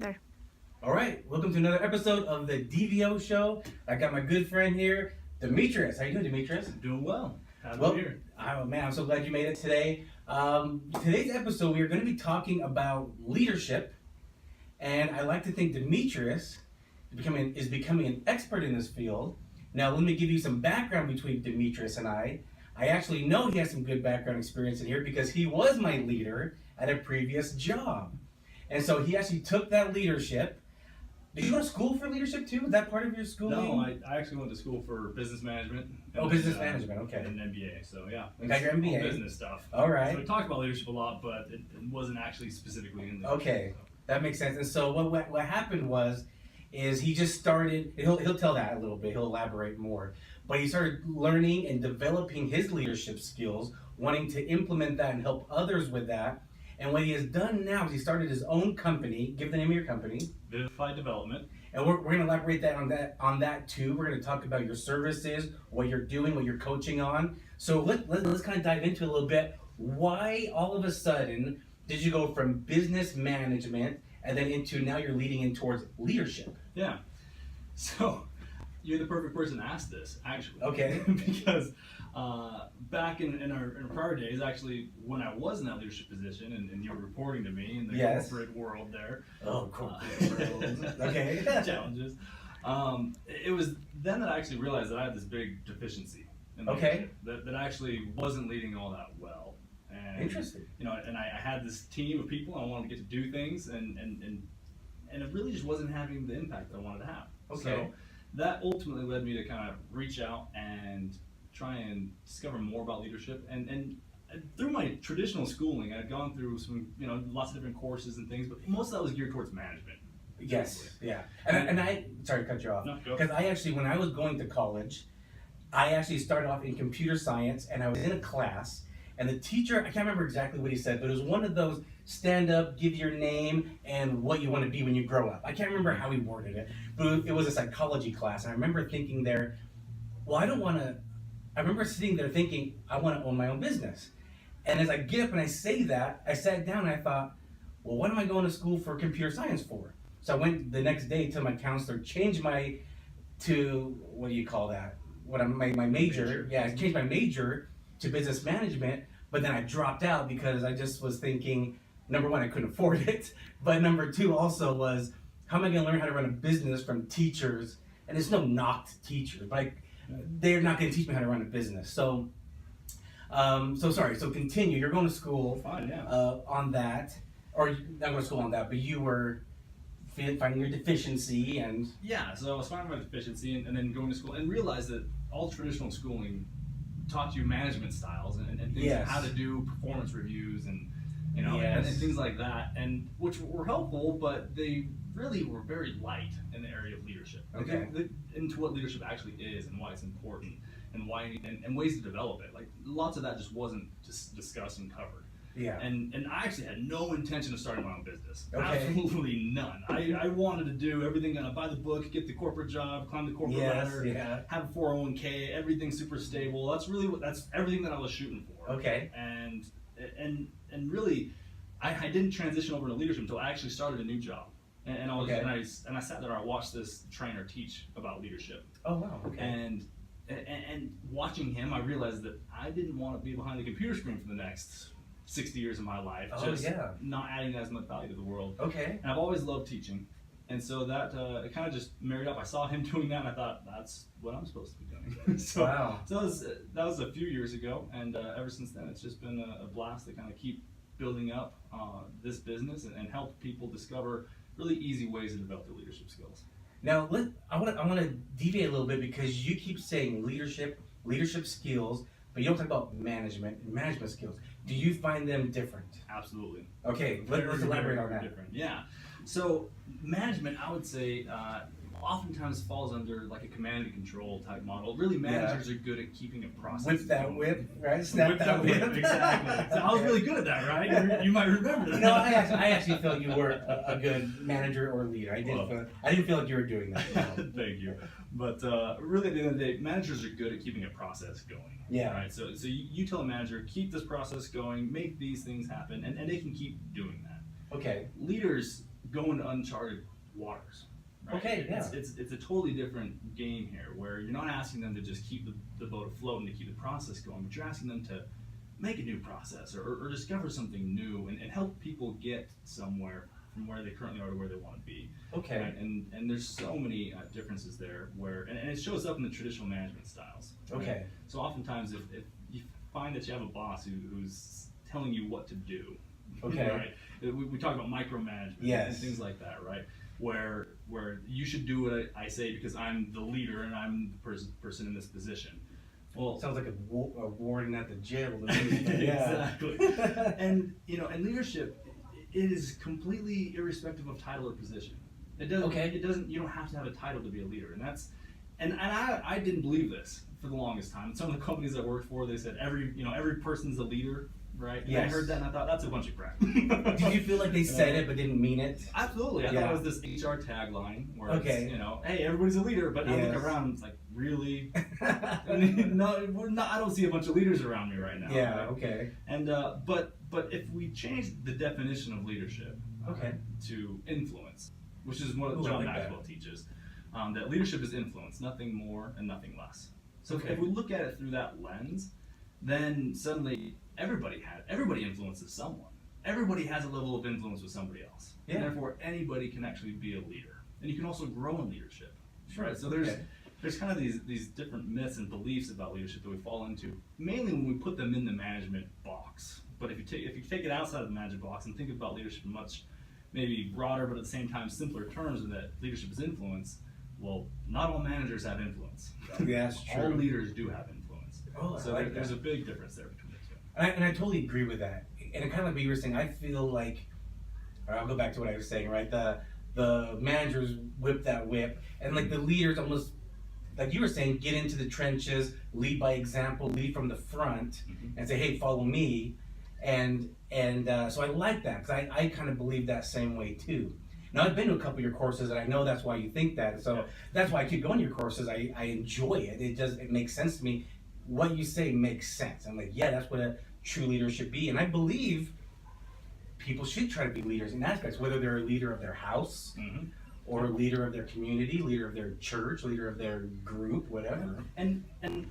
There. All right, welcome to another episode of the DVO Show. I got my good friend here, Demetrius. How you doing, Demetrius? Doing well. Happy Well, here. man, I'm so glad you made it today. Today's episode, we are going to be talking about leadership, and I like to think Demetrius is becoming an expert in this field. Now, let me give you some background between Demetrius and I. I actually know he has some good background experience in here because he was my leader at a previous job. And so he actually took that leadership. Did you go to school for leadership too? Was that part of your schooling? No, I actually went to school for business management. Business management, okay. And an MBA, so yeah. You got your MBA. All business stuff. All right. So we talked about leadership a lot, but it wasn't actually specifically in there. Okay, that makes sense. And so what happened is he just started, he'll tell that a little bit, he'll elaborate more, but he started learning and developing his leadership skills, wanting to implement that and help others with that. And what he has done now is he started his own company. Give the name of your company. Vivify Development. And we're going to elaborate on that too. We're going to talk about your services, what you're doing, what you're coaching on. So let's kind of dive into it a little bit. Why all of a sudden did you go from business management and then into now you're leading in towards leadership? Yeah. So you're the perfect person to ask this, actually. Okay. Because back in our prior days, actually, when I was in that leadership position and you were reporting to me in the corporate world there. Oh, corporate world. Okay. Challenges. It was then that I actually realized that I had this big deficiency in leadership, that actually wasn't leading all that well. And, interesting. You know, and I had this team of people, and I wanted to get to do things, and it really just wasn't having the impact that I wanted to have. Okay. So that ultimately led me to kind of reach out and try and discover more about leadership. And through my traditional schooling, I'd gone through some, lots of different courses and things, but most of that was geared towards management. Yes, yeah. And I, sorry to cut you off, because I actually, when I was going to college, I actually started off in computer science, and I was in a class, and the teacher, I can't remember exactly what he said, but it was one of those stand up, give your name, and what you want to be when you grow up. I can't remember how he worded it, but it was a psychology class, and I remember thinking there, well, I remember sitting there thinking, I want to own my own business. And as I get up and I say that, I sat down and I thought, well, what am I going to school for computer science for? So I went the next day to my counselor, changed my major. Yeah, I changed my major to business management, but then I dropped out because I just was thinking, number one, I couldn't afford it, but number two also was, how am I going to learn how to run a business from teachers? And it's no knock to teachers, but they're not going to teach me how to run a business. So continue. You're going to school. Fine, yeah. On that, or not going to school on that, but you were finding your deficiency and... Yeah, so I was finding my deficiency and then going to school and realized that all traditional schooling taught you management styles and things, yes, how to do performance reviews and yes, and things like that, and which were helpful, but they really were very light in the area of leadership. Okay. Into what leadership actually is and why it's important and why and ways to develop it. Like lots of that just wasn't just discussed and covered. Yeah. And I actually had no intention of starting my own business. Okay. Absolutely none. I wanted to do everything, buy the book, get the corporate job, climb the corporate ladder, have a 401k, everything super stable. That's everything that I was shooting for. Okay. And really, I didn't transition over to leadership until I actually started a new job. And I sat there, I watched this trainer teach about leadership. Oh wow. Okay. And watching him, I realized that I didn't want to be behind the computer screen for the next 60 years of my life, not adding as much value to the world. Okay. And I've always loved teaching, and so that it kind of just married up. I saw him doing that, and I thought that's what I'm supposed to be doing. So that was a few years ago, and ever since then, it's just been a blast to kind of keep building up this business and help people discover really easy ways to develop their leadership skills. Now, I want to deviate a little bit because you keep saying leadership skills, but you don't talk about management skills. Do you find them different? Absolutely. Okay, let's elaborate on that. Different. Yeah. So management, I would say, oftentimes falls under like a command and control type model. Really, managers are good at keeping a process. Whip that whip, right? Snap that whip. Exactly. So I was really good at that, right? You might remember that. No, I actually felt you were a good manager or leader. I didn't feel like you were doing that. So. Thank you. But really, at the end of the day, managers are good at keeping a process going. Yeah. Right. So you tell a manager, keep this process going, make these things happen, and they can keep doing that. Okay. Leaders go into uncharted waters. Right? Okay, yeah. It's a totally different game here, where you're not asking them to just keep the boat afloat and to keep the process going, but you're asking them to make a new process or discover something new and help people get somewhere from where they currently are to where they want to be. Okay. Right? And there's so many differences there where, and it shows up in the traditional management styles. Right? Okay. So oftentimes if you find that you have a boss who's telling you what to do, okay. Right? We talk about micromanagement and things like that, right? Where you should do what I say because I'm the leader and I'm the person in this position. Well, sounds like a warden at the jail. Exactly. And and leadership, it is completely irrespective of title or position. It doesn't. Okay. It doesn't. You don't have to have a title to be a leader, and I didn't believe this for the longest time. Some of the companies I worked for, they said every person's a leader. Right? And I heard that and I thought, that's a bunch of crap. Did you feel like they said it but didn't mean it? Absolutely. I thought it was this HR tagline where it's, hey, everybody's a leader, but I look around and it's like, really? No, I don't see a bunch of leaders around me right now. Yeah, right? okay. And but if we change the definition of leadership to influence, which is what John Maxwell teaches, that leadership is influence, nothing more and nothing less. So if we look at it through that lens, then suddenly everybody influences someone. Everybody has a level of influence with somebody else. Yeah. And therefore anybody can actually be a leader. And you can also grow in leadership. Sure. Right? So there's kind of these different myths and beliefs about leadership that we fall into, mainly when we put them in the management box. But if you take it outside of the management box and think about leadership in much maybe broader but at the same time simpler terms, and that leadership is influence, well, not all managers have influence. Yeah, that's true. All leaders do have influence. Oh, so there's a big difference there between the two. And I totally agree with that. And it kind of like what you were saying, I feel like, or I'll go back to what I was saying, right? The managers whip that whip, and like the leaders almost, like you were saying, get into the trenches, lead by example, lead from the front, and say, hey, follow me. And so I like that, because I kind of believe that same way too. Now, I've been to a couple of your courses, and I know that's why you think that. So that's why I keep going to your courses. I enjoy it. It makes sense to me. What you say makes sense. I'm like, yeah, that's what a true leader should be. And I believe people should try to be leaders in aspects, whether they're a leader of their house, or a leader of their community, leader of their church, leader of their group, whatever. And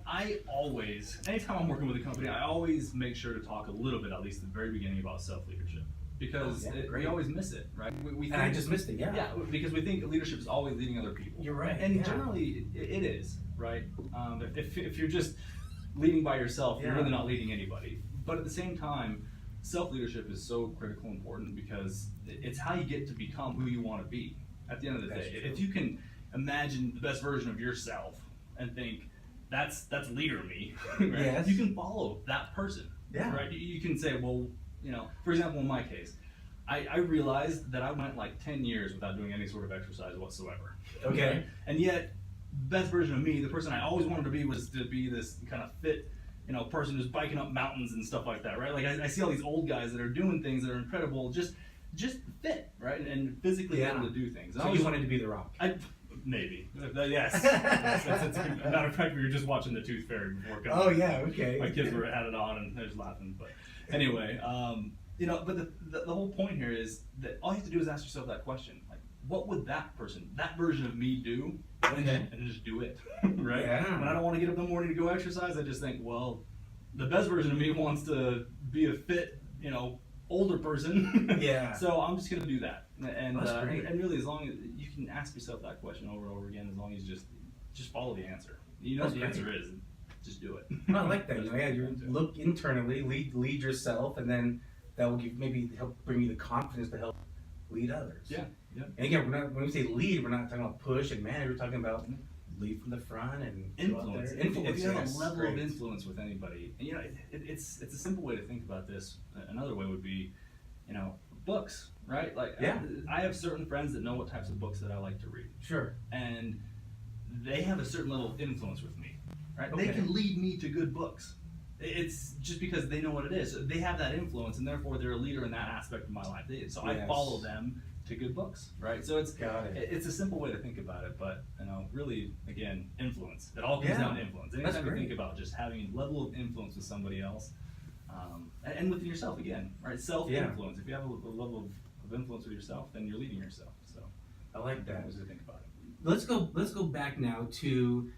I always, anytime I'm working with a company, I always make sure to talk a little bit, at least at the very beginning, about self-leadership. Because we always miss it, right? We think, and I just missed it, yeah. Yeah, because we think leadership is always leading other people. You're right. And generally, it is, right? If you're just leading by yourself, you're really not leading anybody. But at the same time, self-leadership is so critical and important because it's how you get to become who you want to be at the end of the day. True. If you can imagine the best version of yourself and think, that's leader me, right? Yes. You can follow that person, right? You can say, well, for example, in my case, I realized that I went like 10 years without doing any sort of exercise whatsoever. Okay. Right? And yet, best version of me, the person I always wanted to be, was to be this kind of fit, person who's biking up mountains and stuff like that, right? Like I see all these old guys that are doing things that are incredible, just fit, right? And physically able to do things. So you wanted to be The Rock? Maybe. Yes. As a matter of fact, we were just watching The Tooth Fairy before coming. Oh yeah, okay. My kids had it on and they're just laughing. But anyway, but the whole point here is that all you have to do is ask yourself that question. Like, what would that version of me do? And just do it, right? Yeah. When I don't want to get up in the morning to go exercise, I just think, well, the best version of me wants to be a fit, older person. Yeah. So I'm just gonna do that, and really, as long as you can ask yourself that question over and over again, as long as you just follow the answer. What the answer is, just do it. I like that. You look internally, lead yourself, and then that will help bring you the confidence to help lead others. Yeah. Yeah. And again, when we say lead, we're not talking about push and manage. We're talking about lead from the front and influence. If you have a level of influence with anybody, and it's a simple way to think about this. Another way would be, books, right? Like, I have certain friends that know what types of books that I like to read. Sure. And they have a certain level of influence with me, right? Okay. They can lead me to good books. It's just because they know what it is. They have that influence, and therefore they're a leader in that aspect of my life. So I follow them to good books, right? So it's a simple way to think about it, but really, again, influence. It all comes down to influence. Anytime you think about just having a level of influence with somebody else, and within yourself, again, right? Self-influence. If you have a level of of influence with yourself, then you're leading yourself. So I like that. As I think about it. Let's go back now to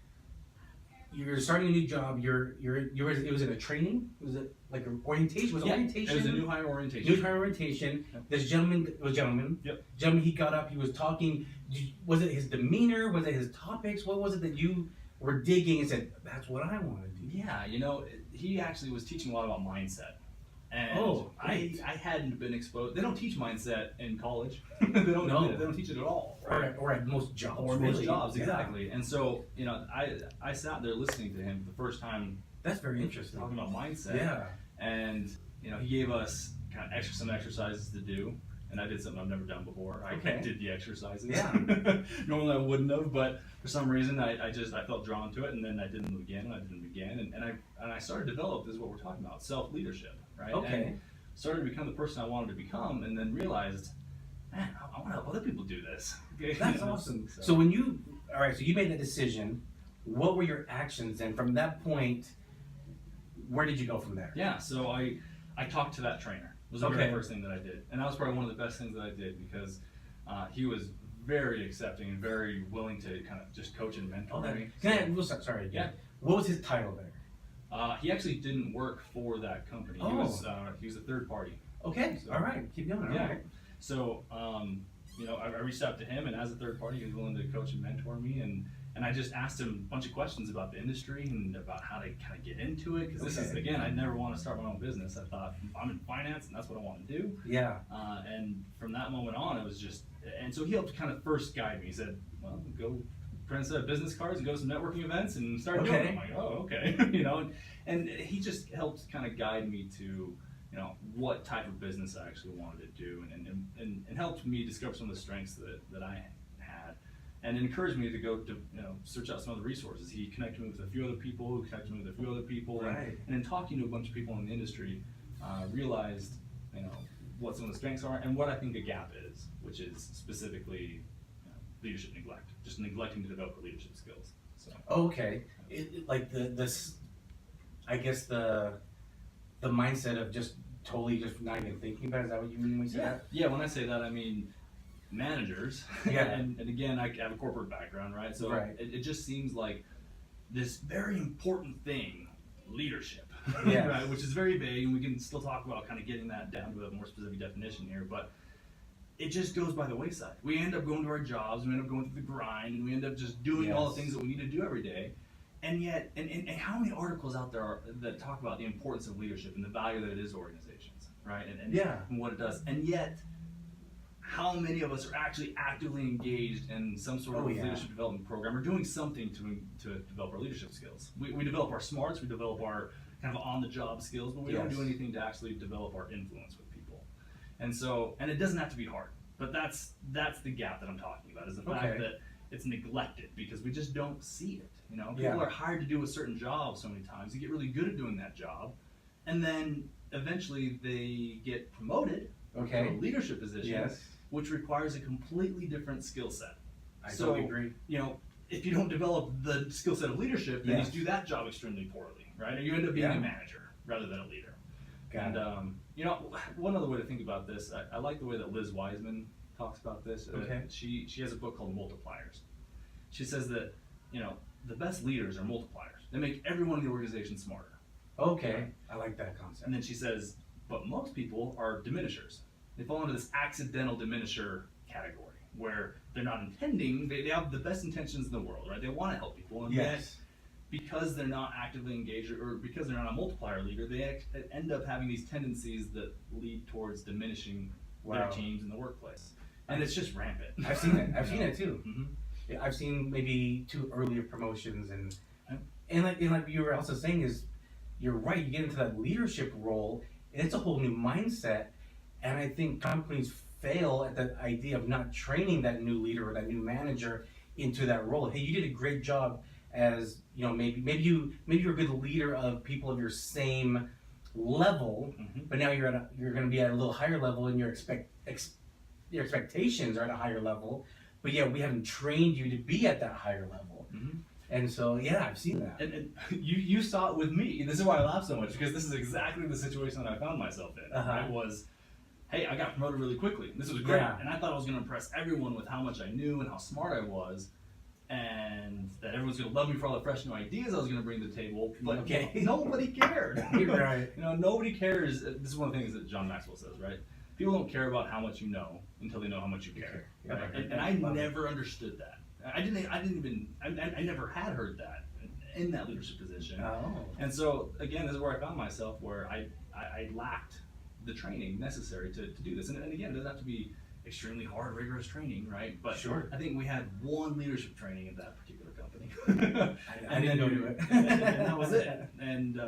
you're starting a new job. It was in a training. Was it like an orientation? Orientation? It was a new hire orientation. New hire orientation. Yep. This gentleman. Yep. Gentleman. He got up. He was talking. Was it his demeanor? Was it his topics? What was it that you were digging and said, "That's what I want to do"? Yeah, he actually was teaching a lot about mindset. And I hadn't been exposed. They don't teach mindset in college. They don't teach it at all. Right? Or at most jobs. Or most jobs, exactly. And so, I sat there listening to him for the first time. That's very interesting. Talking about mindset. Yeah. And he gave us kind of some exercises to do. And I did something I've never done before. I did the exercises. Yeah. Normally I wouldn't have, but for some reason I felt drawn to it, and then I did them again, and I did them again, and I started to develop. This is what we're talking about: self-leadership, right? Okay. And started to become the person I wanted to become, and then realized, man, I want to help other people do this. Okay? That's awesome. So when you made that decision, what were your actions, and from that point, where did you go from there? Yeah. So I talked to that trainer. Was the very first thing that I did, and that was probably one of the best things that I did, because he was very accepting and very willing to kind of just coach and mentor me. Sorry. Yeah. What was his title there? He actually didn't work for that company. He was a third party. Okay. So, all right. Keep going. Yeah. All right. So I reached out to him, and as a third party, he was willing to coach and mentor me, and I just asked him a bunch of questions about the industry and about how to kind of get into it, because this is, again, I never want to start my own business. I thought, I'm in finance and that's what I want to do. Yeah. And from that moment on, it was just, and so he helped kind of first guide me. He said, well, go print a set of business cards and go to some networking events and start doing it. I'm like, oh, okay. And he just helped kind of guide me to, what type of business I actually wanted to do, and helped me discover some of the strengths that I had, and encouraged me to go to search out some other resources. He connected me with a few other people, who connected me with a few other people, right. and in talking to a bunch of people in the industry, realized what some of the strengths are and what I think a gap is, which is specifically leadership neglect, just neglecting to develop leadership skills. So okay, like I guess the mindset of just totally just not even thinking about it. Is that what you mean when you say that? Yeah, when I say that, I mean managers. Yeah. and again, I have a corporate background, right? So it just seems like this very important thing, leadership, yeah. right? Which is very vague, and we can still talk about kind of getting that down to a more specific definition here, but it just goes by the wayside. We end up going to our jobs, we end up going through the grind, and we end up just doing all the things that we need to do every day. And yet, and how many articles out there are that talk about the importance of leadership and the value that it is to organizations, right? And what it does. And yet, how many of us are actually actively engaged in some sort of leadership development program, or doing something to develop our leadership skills? We develop our smarts, we develop our kind of on-the-job skills, but we don't do anything to actually develop our influence with people. And so, and it doesn't have to be hard, but that's the gap that I'm talking about, is the fact that it's neglected because we just don't see it. People are hired to do a certain job so many times. They get really good at doing that job, and then eventually they get promoted to a leadership position, which requires a completely different skill set. I totally agree. If you don't develop the skill set of leadership, then you do that job extremely poorly, right? Or you end up being a manager rather than a leader. One other way to think about this, I like the way that Liz Wiseman talks about this. She has a book called Multipliers. She says that the best leaders are multipliers. They make everyone in the organization smarter. Okay, I like that concept. And then she says, but most people are diminishers. They fall into this accidental diminisher category, where they're not intending, they have the best intentions in the world, right? They want to help people, and yet, because they're not actively engaged, or because they're not a multiplier leader, they end up having these tendencies that lead towards diminishing their teams in the workplace. And it's just rampant. I've seen it. I've seen it too. Mm-hmm. Yeah, I've seen maybe too early of promotions, and like you were also saying, is you're right. You get into that leadership role, and it's a whole new mindset. And I think companies fail at the idea of not training that new leader or that new manager into that role. Hey, you did a great job as maybe you're a good leader of people of your same level, but now you're going to be at a little higher level, and your expectations are at a higher level. But we haven't trained you to be at that higher level. And so, I've seen that. And you saw it with me. This is why I laugh so much, because this is exactly the situation that I found myself in. It was, hey, I got promoted really quickly. This was great. And I thought I was going to impress everyone with how much I knew and how smart I was, and that everyone's going to love me for all the fresh new ideas I was going to bring to the table. But nobody cared. Right. Nobody cares. This is one of the things that John Maxwell says, right? People don't care about how much you know until they know how much you care. Right? And I never understood that. I never had heard that in that leadership position. And so again, this is where I found myself, where I lacked the training necessary to do this. And again, it doesn't have to be extremely hard, rigorous training, right? But I think we had one leadership training at that particular company. I didn't go to it. and that was it. And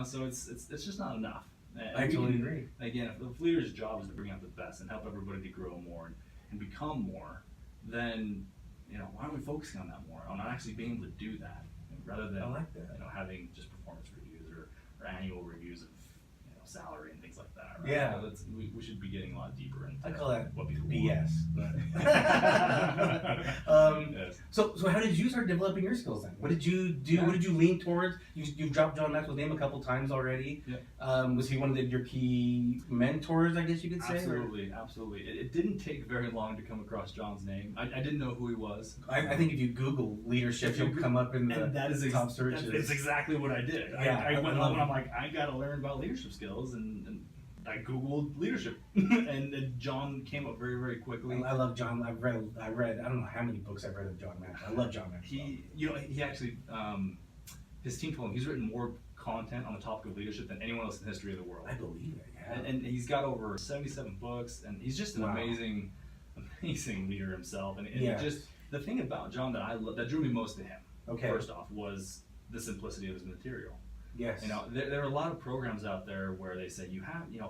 so it's just not enough. And I totally agree. Again, if leaders' job is to bring out the best and help everybody to grow more and become more, then why aren't we focusing on that more? On actually being able to do that, rather than having just performance reviews or annual reviews of salary and things like that. Right? Yeah, we should be getting a lot deeper into. I call that what people BS. Yes. So how did you start developing your skills then? What did you do? Yeah. What did you lean towards? You dropped John Maxwell's name a couple times already. Yeah. Was he one of your key mentors, I guess you could say? Absolutely. It didn't take very long to come across John's name. I didn't know who he was. I think if you Google leadership, you'll come up in the top searches. It's exactly what I did. Yeah, I went up and I'm like, I got to learn about leadership skills, and I Googled leadership, and John came up very, very quickly. I love John. I read. I don't know how many books I've read of John Maxwell. I love John Maxwell. He actually, his team told him he's written more content on the topic of leadership than anyone else in the history of the world. I believe it. Yeah. And he's got over 77 books, and he's just an amazing leader himself. And just the thing about John that drew me most to him, first off, was the simplicity of his material. Yes. There are a lot of programs out there where they say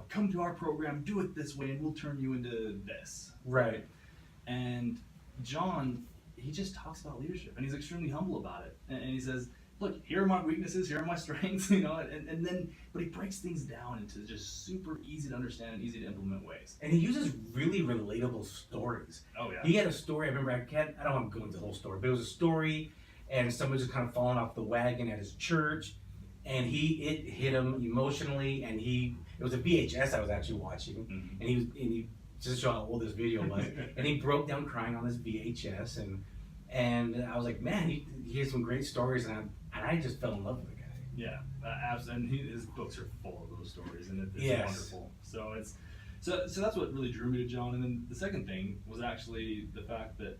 come to our program, do it this way, and we'll turn you into this. Right. And John, he just talks about leadership, and he's extremely humble about it. And he says, look, here are my weaknesses, here are my strengths, and then but he breaks things down into just super easy to understand and easy to implement ways. And he uses really relatable stories. Oh yeah. He had a story. I remember. I don't want to go into the whole story, but it was a story, and someone just kind of falling off the wagon at his church. And it hit him emotionally, and it was a VHS I was actually watching, and he just showed how old this video was, and he broke down crying on this VHS, and I was like, man, he has some great stories, and I just fell in love with the guy. Yeah, absolutely. And his books are full of those stories, and it's wonderful. So so that's what really drew me to John. And then the second thing was actually the fact that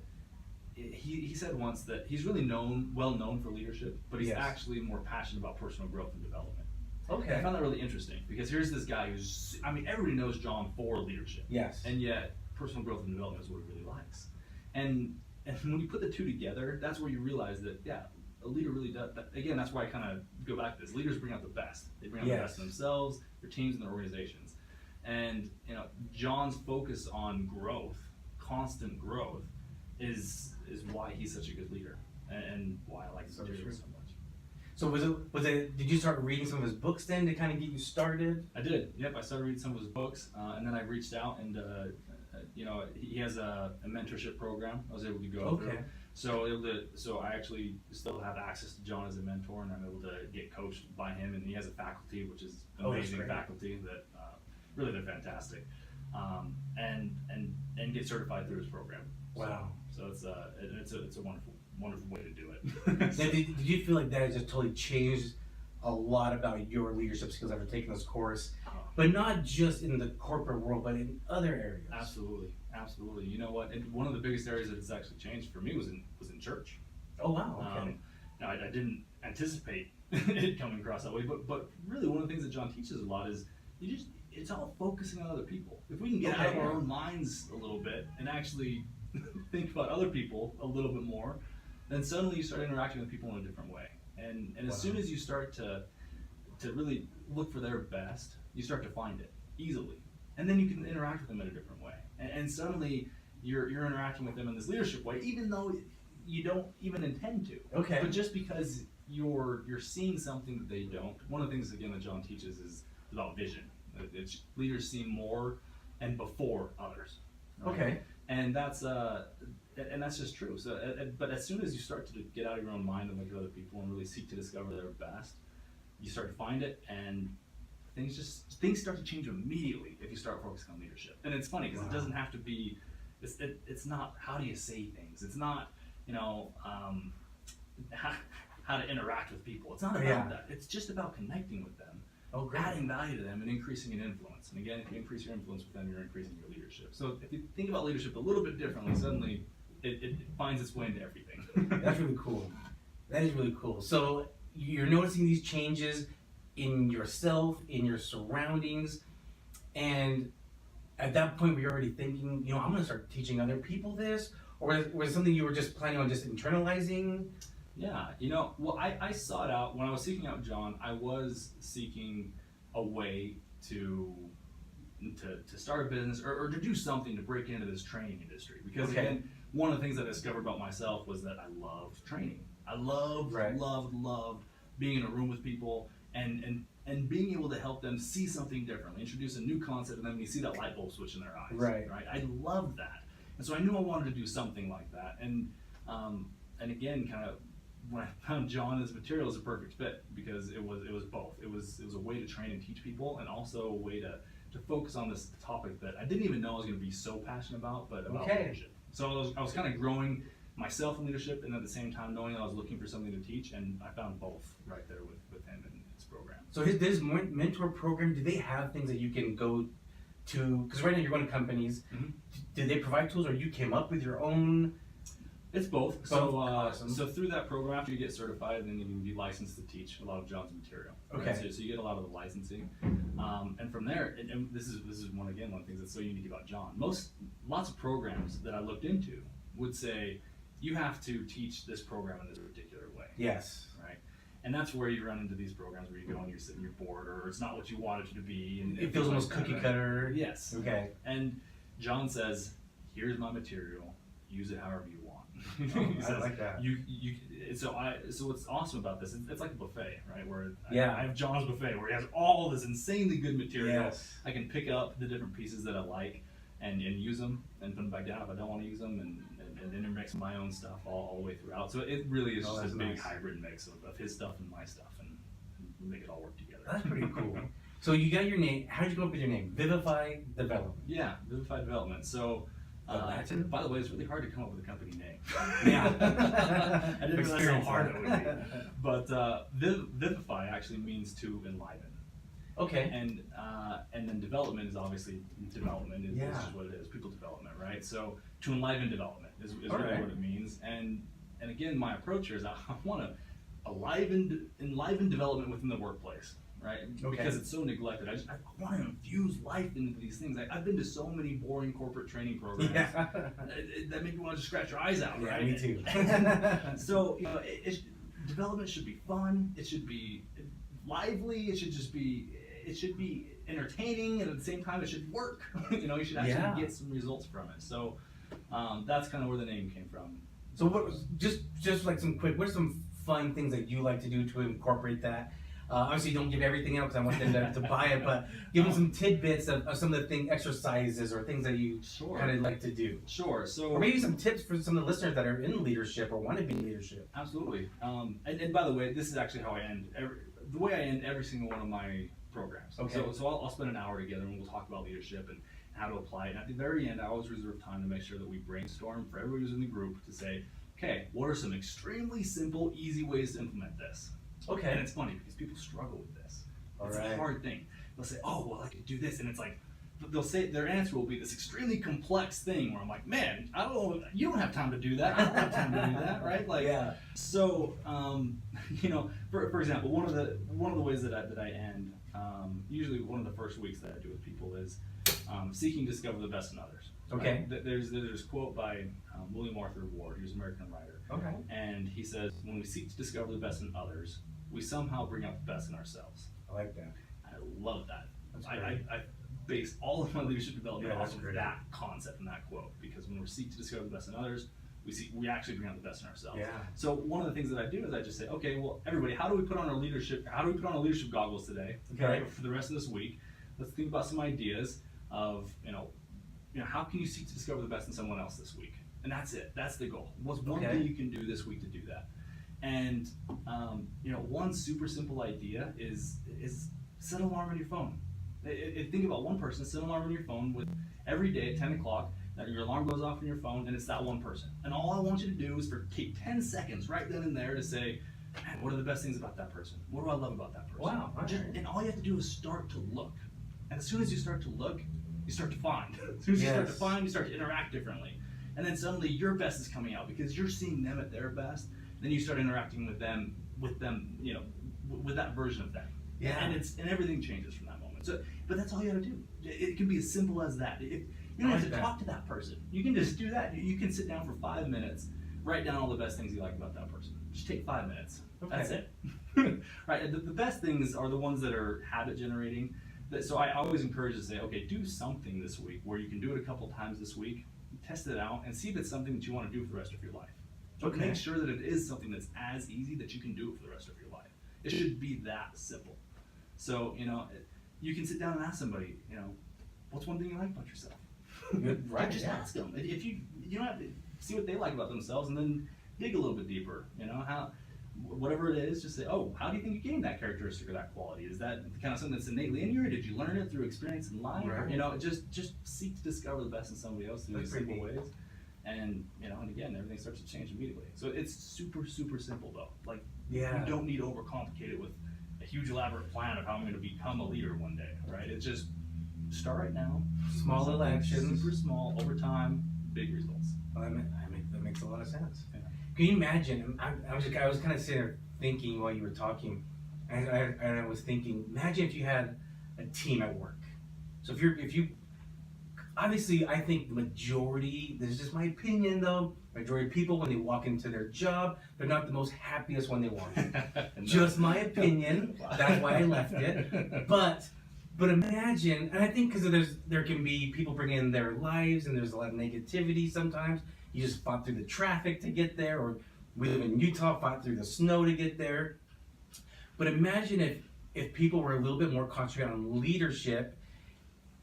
he said once that he's really well known for leadership, but he's actually more passionate about personal growth and development. Okay. I found that really interesting, because here's this guy everybody knows John for leadership. Yes. And yet personal growth and development is what he really likes. And when you put the two together, that's where you realize that, a leader really does. Again, that's why I kind of go back to this. Leaders bring out the best. They bring out the best in themselves, their teams, and their organizations. And John's focus on growth, constant growth, is why he's such a good leader, and why I like his material so much. So was it? Did you start reading some of his books then to kind of get you started? I did. Yep, I started reading some of his books, and then I reached out, and he has a mentorship program I was able to go through. So I actually still have access to John as a mentor, and I'm able to get coached by him, and he has a faculty, which is amazing faculty that really they're fantastic, and get certified through his program. Wow. So it's a wonderful way to do it. Now, did you feel like that has just totally changed a lot about your leadership skills after taking this course, but not just in the corporate world, but in other areas? Absolutely. You know what? And one of the biggest areas that it's actually changed for me was in church. Oh wow. Okay. Now I didn't anticipate it coming across that way, but really one of the things that John teaches a lot is it's all focusing on other people. If we can get out of our own minds a little bit and actually think about other people a little bit more, then suddenly you start interacting with people in a different way. And as soon as you start to really look for their best, you start to find it easily. And then you can interact with them in a different way. And suddenly you're interacting with them in this leadership way, even though you don't even intend to. Okay. But just because you're seeing something that they don't. One of the things, again, that John teaches is about vision. It's leaders see more and before others. Right? Okay. And that's just true. So, but as soon as you start to get out of your own mind and look at other people and really seek to discover their best, you start to find it, and things start to change immediately if you start focusing on leadership. And it's funny because it doesn't have to be. It's not how do you say things. It's not how to interact with people. It's not about that. It's just about connecting with them, adding value to them, and increasing in influence. And again, if you increase your influence with them, you're increasing your leadership. So if you think about leadership a little bit differently, suddenly it finds its way into everything. That's really cool. That is really cool. So you're noticing these changes in yourself, in your surroundings, and at that point were you already thinking, I'm going to start teaching other people this? Or was it something you were just planning on just internalizing? Yeah, well, I sought out, when I was seeking out John, I was seeking a way to start a business or to do something to break into this training industry. Because again, one of the things I discovered about myself was that I loved training. I loved being in a room with people and being able to help them see something differently, introduce a new concept, and then you see that light bulb switch in their eyes. Right. I loved that. And so I knew I wanted to do something like that. And again, kind of when I found John as material was a perfect fit because it was both. It was a way to train and teach people, and also a way to focus on this topic that I didn't even know I was going to be so passionate about, but about leadership. So I was kind of growing myself in leadership, and at the same time knowing I was looking for something to teach, and I found both right there with him and his program. So his mentor program, do they have things that you can go to? Because right now you're going to companies. Mm-hmm. Do they provide tools, or you came up with your own? It's both. So through that program, after you get certified, then you can be licensed to teach a lot of John's material. Okay. Right? So you get a lot of the licensing, and from there, and this is one of the things that's so unique about John. Lots of programs that I looked into would say you have to teach this program in this particular way. Yes. Right. And that's where you run into these programs where you go and you're sitting, you're bored, or it's not what you want it to be, and it feels almost cookie cutter. Right? Yes. Okay. And John says, "Here's my material. Use it however you want." I like that. So what's awesome about this? It's like a buffet, right? Where I have John's buffet where he has all this insanely good material. Yes. I can pick up the different pieces that I like and use them and put them back down if I don't want to use them, and intermix my own stuff all the way throughout. So it really is just a big hybrid mix of his stuff and my stuff, and we make it all work together. That's pretty cool. So you got your name. How did you come up with your name? Vivify Development. Yeah, Vivify Development. So. By the way, it's really hard to come up with a company name. Yeah. I didn't realize how hard it would be. But Vivify actually means to enliven. Okay. And then development is obviously development is just what it is, people development, right? So to enliven development is really what it means. And again, my approach here is I want to enliven development within the workplace. Right? Okay. Because it's so neglected. I want to infuse life into these things. I've been to so many boring corporate training programs that make you want to just scratch your eyes out. Right? Me too. So development should be fun. It should be lively. It should be entertaining, and at the same time, it should work. You should actually get some results from it. So that's kind of where the name came from. So what was just like what are some fun things that you like to do to incorporate that? Obviously, don't give everything out because I want them to buy it, but give them some tidbits of some of the exercises or things that you kind of like to do. Sure. So, or maybe some tips for some of the listeners that are in leadership or want to be in leadership. Absolutely. And by the way, this is actually how I end the way I end every single one of my programs. Okay. So I'll spend an hour together and we'll talk about leadership and how to apply it. And at the very end, I always reserve time to make sure that we brainstorm for everybody who's in the group to say, okay, what are some extremely simple, easy ways to implement this? Okay. And it's funny because people struggle with this. It's a hard thing. They'll say, oh, well, I could do this. And it's like, they'll say their answer will be this extremely complex thing where I'm like, man, you don't have time to do that. I don't have time to do that, right? So, for example, one of the ways that I end, usually one of the first weeks that I do with people is seeking to discover the best in others. Okay. Right? There's a quote by William Arthur Ward, who's an American writer. Okay. And he says, when we seek to discover the best in others, we somehow bring out the best in ourselves. I like that. I love that. I base all of my leadership development off of that concept and that quote, because when we seek to discover the best in others, we actually bring out the best in ourselves. Yeah. So one of the things that I do is I just say, okay, well, everybody, how do we put on our leadership goggles today? Okay. For the rest of this week, let's think about some ideas of, how can you seek to discover the best in someone else this week? And that's it. That's the goal. What's one thing you can do this week to do that? And one super simple idea is set an alarm on your phone. Think about one person, set an alarm on your phone with every day at 10 o'clock, that your alarm goes off on your phone, and it's that one person. And all I want you to do is take 10 seconds right then and there to say, man, what are the best things about that person? What do I love about that person? Wow. And all you have to do is start to look. And as soon as you start to look, you start to find. As soon as you start to find, you start to interact differently. And then suddenly your best is coming out because you're seeing them at their best. Then you start interacting with them, you know, with that version of them. Yeah. And everything changes from that moment. So, but that's all you gotta do. It can be as simple as that. You don't have to talk to that person. You can just do that. You can sit down for 5 minutes, write down all the best things you like about that person. Just take 5 minutes. Okay. That's it. Right. The best things are the ones that are habit generating. So I always encourage to say, okay, do something this week where you can do it a couple times this week, test it out, and see if it's something that you want to do for the rest of your life. But make sure that it is something that's as easy that you can do it for the rest of your life. It should be that simple. So, you know, you can sit down and ask somebody, you know, what's one thing you like about yourself? Right. Just ask them. If you don't have to see what they like about themselves, and then dig a little bit deeper. You know, whatever it is, just say, oh, how do you think you gained that characteristic or that quality? Is that kind of something that's innately in you, or did you learn it through experience in life? Right. Or, you know, just seek to discover the best in somebody else through these simple ways. And, you know, and again, everything starts to change immediately. So it's super, super simple though. Like, you don't need to overcomplicate it with a huge elaborate plan of how I'm going to become a leader one day, right? It's just start right now. Small little actions. Super small, over time, big results. Well, that makes a lot of sense. Yeah. Can you imagine? I was kind of sitting there thinking while you were talking, and I was thinking, imagine if you had a team at work. So if you obviously, I think the majority, this is just my opinion though, majority of people when they walk into their job, they're not the most happiest when they walk in. No. Just my opinion. That's why I left it. But imagine, and I think because there can be people bring in their lives, and there's a lot of negativity sometimes. You just fought through the traffic to get there, or we live in Utah, fought through the snow to get there. But imagine if people were a little bit more concentrated on leadership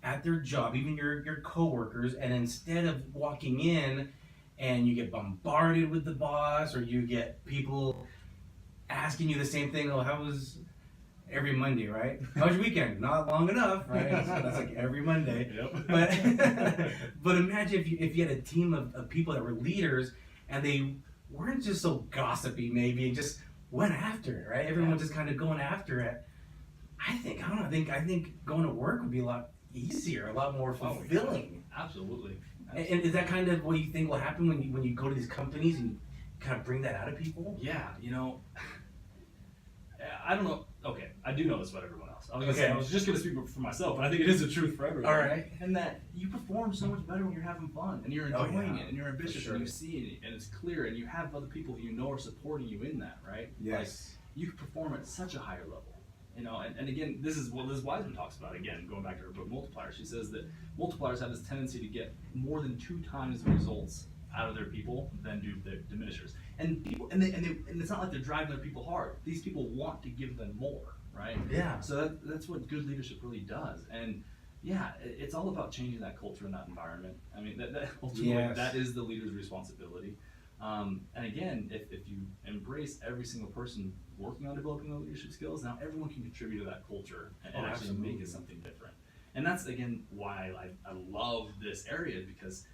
at their job, even your coworkers, and instead of walking in and you get bombarded with the boss, or you get people asking you the same thing, oh, how was every Monday, right? How was your weekend? Not long enough, right? That's like every Monday. Yep. But imagine if you had a team of people that were leaders, and they weren't just so gossipy maybe, and just went after it, right? Everyone just kind of going after it. I think going to work would be a lot easier, a lot more fulfilling. Absolutely. And is that kind of what you think will happen when you go to these companies and you kind of bring that out of people? Yeah, you know, I don't know. Okay, I do know this about everyone else. I was just going to speak for myself, but I think it is the truth for everyone. All right. And that you perform so much better when you're having fun, and you're enjoying it, and you're ambitious, and you see it, and it's clear, and you have other people who you know are supporting you in that, right? Yes. Like, you perform at such a higher level. You know, and again, this is what Liz Wiseman talks about, again, going back to her book Multipliers. She says that multipliers have this tendency to get more than 2 times the results out of their people than do their diminishers. And people, and it's not like they're driving their people hard. These people want to give them more, right? Yeah. So that's what good leadership really does. And yeah, it's all about changing that culture and that environment. I mean, that ultimately, that is the leader's responsibility. And again, if you embrace every single person working on developing their leadership skills, now everyone can contribute to that culture and actually make it something different. And that's, again, why I love this area, because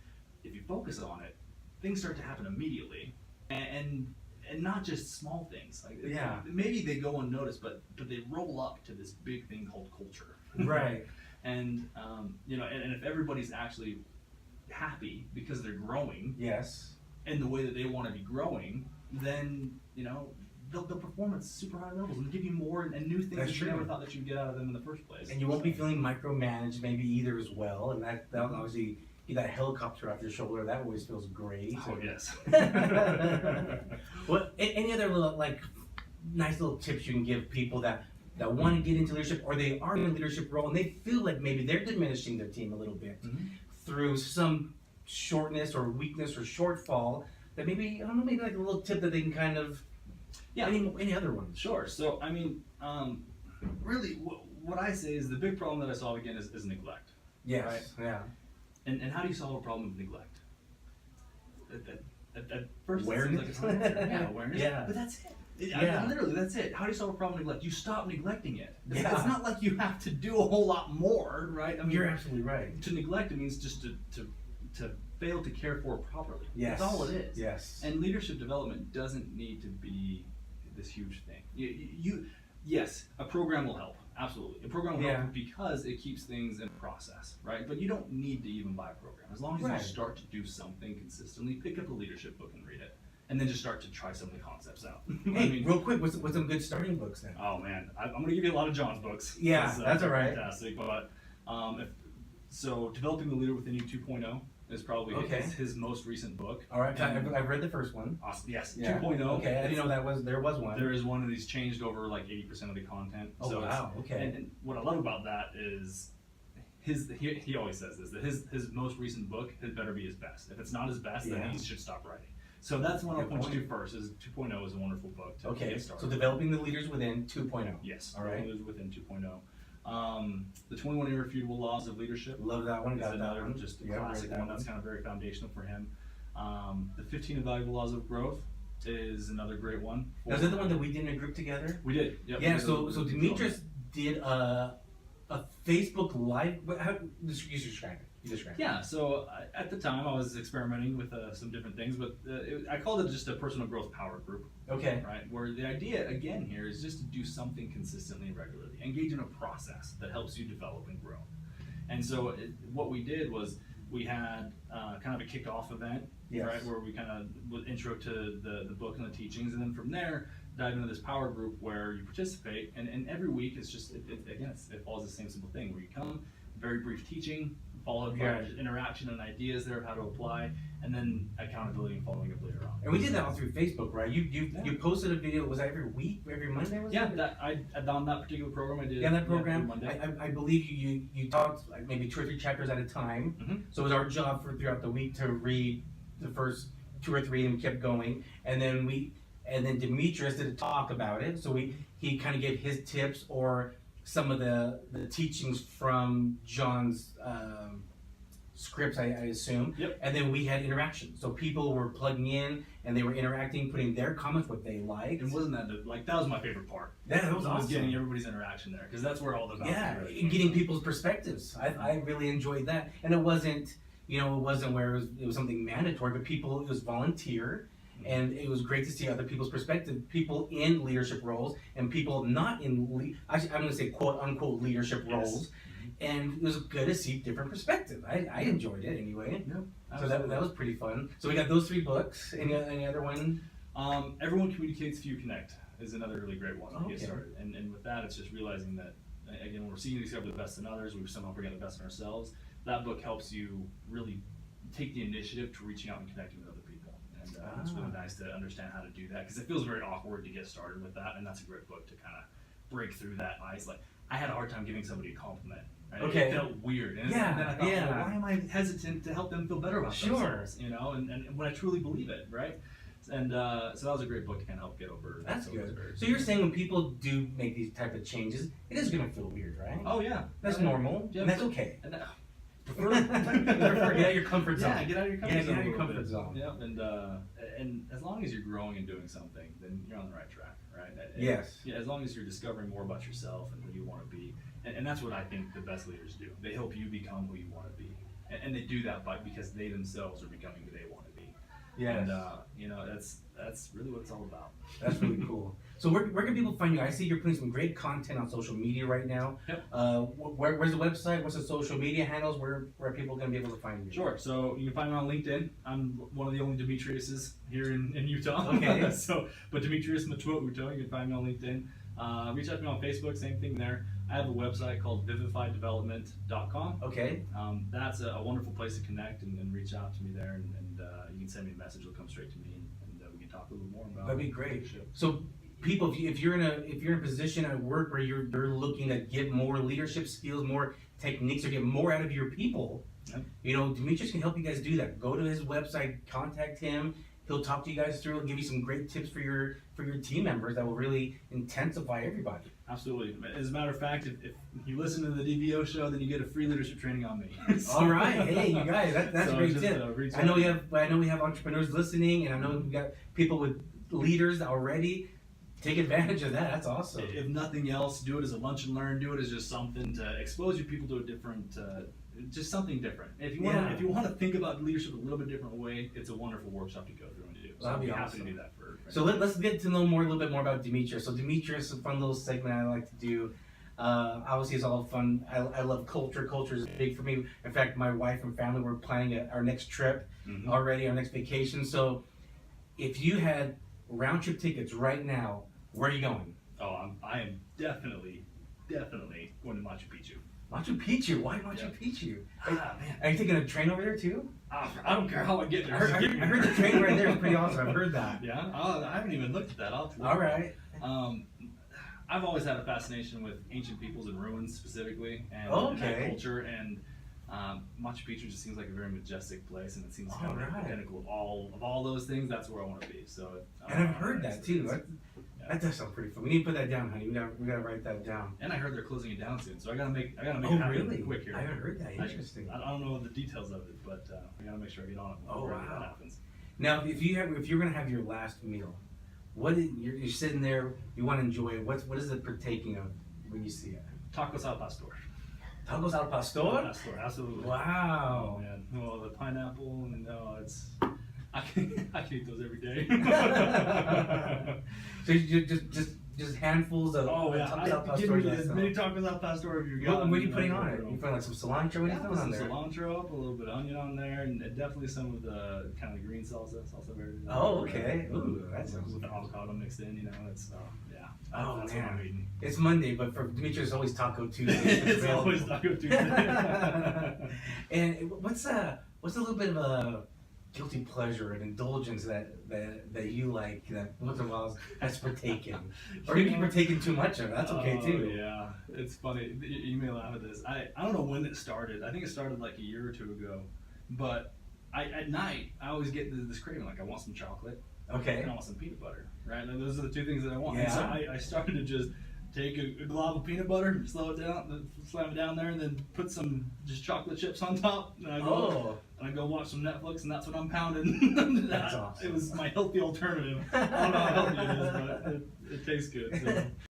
if you focus on it, things start to happen immediately, and not just small things. Like, maybe they go unnoticed, but they roll up to this big thing called culture. Right. And you know, and if everybody's actually happy because they're growing, yes, in the way that they want to be growing, then, you know, they'll perform at super high levels and give you more and new things that you never thought that you'd get out of them in the first place. And you won't be feeling micromanaged maybe either as well, and that'll obviously get that helicopter off your shoulder. That always feels great. Oh, yes. What, any other little, like, nice little tips you can give people that want to get into leadership, or they are in a leadership role and they feel like maybe they're diminishing their team a little bit through some shortness or weakness or shortfall, that maybe, I don't know, maybe like a little tip that they can kind of, any other ones? Sure. So, I mean, really, what I say is the big problem that I solve, again, is neglect. Yes, right? Yeah. And how do you solve a problem of neglect? At first, awareness. it seems like it's not an answer. Yeah, awareness. Yeah. But that's it. Yeah. Literally, that's it. How do you solve a problem of neglect? You stop neglecting it. It's Yeah. not like you have to do a whole lot more, right? I mean, You're absolutely right. To neglect, it means just to fail to care for it properly. Yes. That's all it is. Yes. And leadership development doesn't need to be this huge thing. Yes, a program will help. Absolutely. A program will help because it keeps things in process, right? But you don't need to even buy a program. As long as you start to do something consistently, pick up a leadership book and read it. And then just start to try some of the concepts out. Hey, real quick, what's some good starting books then? Oh man, I'm going to give you a lot of John's books. Yeah, that's all right. Fantastic. But so Developing the Leader Within You 2.0 is probably his most recent book. All right, I've read the first one. Awesome. Yes, Yeah. 2.0. Okay, I didn't know there was one. There is one, and he's changed over like 80% of the content. Oh, so wow, okay. And what I love about that is he always says this, that his most recent book had better be his best. If it's not his best, then he should stop writing. So that's one I'll point you to first. Is 2.0 is a wonderful book to get started. So Developing the Leaders Within 2.0. Yes. All right. Leaders Within 2.0. The 21 Irrefutable Laws of Leadership. Love that one. Is Got another that one. just a classic one. That's kind of very foundational for him. The 15 Invaluable Laws of Growth is another great one. Now, is that the one that we did in a group together? We did. Yep. Yeah. So Demetrius did a Facebook Live. How you describe it? Yeah, so at the time I was experimenting with some different things, but I called it just a personal growth power group. Okay. Right, where the idea again here is just to do something consistently and regularly, engage in a process that helps you develop and grow. And so what we did was we had kind of a kickoff event, right, where we kind of was intro to the book and the teachings, and then from there dive into this power group where you participate, and every week it's just it follows the same simple thing where you come, very brief teaching, followed by interaction and ideas there of how to apply, and then accountability and following up later on. And we did that all through Facebook, right? You posted a video. Was that every week, every Monday? On that particular program I did. Yeah, that program. Monday. I believe you talked like maybe 2 or 3 chapters at a time. Mm-hmm. So it was our job throughout the week to read the first 2 or 3, and we kept going. And then Demetrius did a talk about it. So he kind of gave his tips or some of the teachings from John's scripts, I assume. Yep. And then we had interaction. So people were plugging in and they were interacting, putting their comments, what they liked. And wasn't that that was my favorite part? Yeah, that was awesome. Getting everybody's interaction there, because that's where all the value and getting people's perspectives. I really enjoyed that. And it wasn't where it was something mandatory, but it was volunteer. And it was great to see other people's perspective, people in leadership roles and people not in, I'm going to say quote unquote leadership roles. And it was good to see different perspectives. I enjoyed it anyway. Yep, so that was pretty fun. So we got those 3 books. Any other one? Everyone Communicates, Few Connect is another really great one to get started. And with that, it's just realizing that, again, when we're seeking to discover the best in others, we somehow forget the best in ourselves. That book helps you really take the initiative to reaching out and connecting with other people. And it's really nice to understand how to do that, because it feels very awkward to get started with that, and that's a great book to kind of break through that ice. Like, I had a hard time giving somebody a compliment. Right? Okay. It felt weird. And then I thought, well, why am I hesitant to help them feel better about themselves? And when I truly believe it, right? And so that was a great book to kind of help get over. That's good. So you're saying when people do make these type of changes, it is going to feel weird, right? Oh yeah, that's normal. Yeah, and that's okay. And get out of your comfort zone. Yeah, get out of your comfort zone. Yep. And as long as you're growing and doing something, then you're on the right track, right? Yes. Yeah, as long as you're discovering more about yourself and who you want to be, and that's what I think the best leaders do. They help you become who you want to be, and they do that because they themselves are becoming who they want to be. Yeah. And that's really what it's all about. That's really cool. So where can people find you? I see you're putting some great content on social media right now. Yep. Where's the website? What's the social media handles? Where are people going to be able to find you? Sure. So you can find me on LinkedIn. I'm one of the only Demetriuses here in Utah. Okay. But Demetrius Matuauto, you can find me on LinkedIn. Reach out to me on Facebook, same thing there. I have a website called vivifydevelopment.com. Okay. That's a wonderful place to connect and reach out to me there, and you can send me a message. It'll come straight to me, and we can talk a little more about. That'd be great. So, people, if you're in a position at work where you're looking to get more leadership skills, more techniques, or get more out of your people, Demetrius can help you guys do that. Go to his website, contact him. He'll talk to you guys through and give you some great tips for your team members that will really intensify everybody. Absolutely. As a matter of fact, if you listen to the DVO show, then you get a free leadership training on me. All right, hey, you guys, that's a great tip. I know we have entrepreneurs listening, and I know we got people with leaders already. Take advantage of that. That's awesome. If nothing else, do it as a lunch and learn. Do it as just something to expose your people to a different, just something different. If you want to think about leadership a little bit different way, it's a wonderful workshop to go through and to do. So That'd I'd be be happy awesome. to do that for. So let's get to know a little bit more about Demetrius. So Demetrius is a fun little segment I like to do. Obviously, it's all fun. I love culture. Culture is big for me. In fact, my wife and family were planning our next trip already, our next vacation. So if you had round trip tickets right now, where are you going? Oh, I am definitely going to Machu Picchu. Machu Picchu? Why Machu Picchu? Man. Are you taking a train over there too? I don't care how I get there. I heard the train right there is pretty awesome. I've heard that. Yeah? I haven't even looked at that. All right. I've always had a fascination with ancient peoples and ruins specifically, and that culture, and Machu Picchu just seems like a very majestic place, and it seems kind of like the pinnacle of all those things. That's where I want to be. So, and I've heard that too. That does sound pretty fun. We need to put that down, honey. We gotta write that down. And I heard they're closing it down soon, so I gotta make it happen quick here. I haven't heard that. Interesting. I don't know the details of it, but I gotta make sure I get on it before that happens. Now, if you're gonna have your last meal, you're sitting there, you want to enjoy it. What is it partaking of when you see it? Tacos al pastor. Tacos al pastor? Pastor, absolutely. Wow. Oh, man. Well, the pineapple, and I can eat those every day. So you just handfuls of tacos al pastor. Give me as many tacos al pastor as you got. What are you putting on it? You putting like some cilantro? What are you putting on there? Some cilantro up, a little bit of onion on there, and definitely some of the kind of green salsa verde. Oh, okay. Ooh, that sounds with the avocado mixed in. That's Oh that's man, what I'm eating. It's Monday, but for Demetrius, it's always Taco Tuesday. It's always Taco Tuesday. And what's a little bit of a guilty pleasure, an indulgence that you like that once in a while has partaken, or maybe you've partaken too much of it? That's okay too. Yeah, it's funny. You may laugh at this. I don't know when it started. I think it started like a year or two ago. But at night, I always get this craving, like I want some chocolate. Okay. And I want some peanut butter. Right? Like, those are the two things that I want. Yeah. And so I started to just take a glob of peanut butter, slow it down, slam it down there, and then put some just chocolate chips on top. And I go watch some Netflix, and that's what I'm pounding. That's awesome. It was my healthy alternative. I don't know how healthy it is, but it tastes good. So.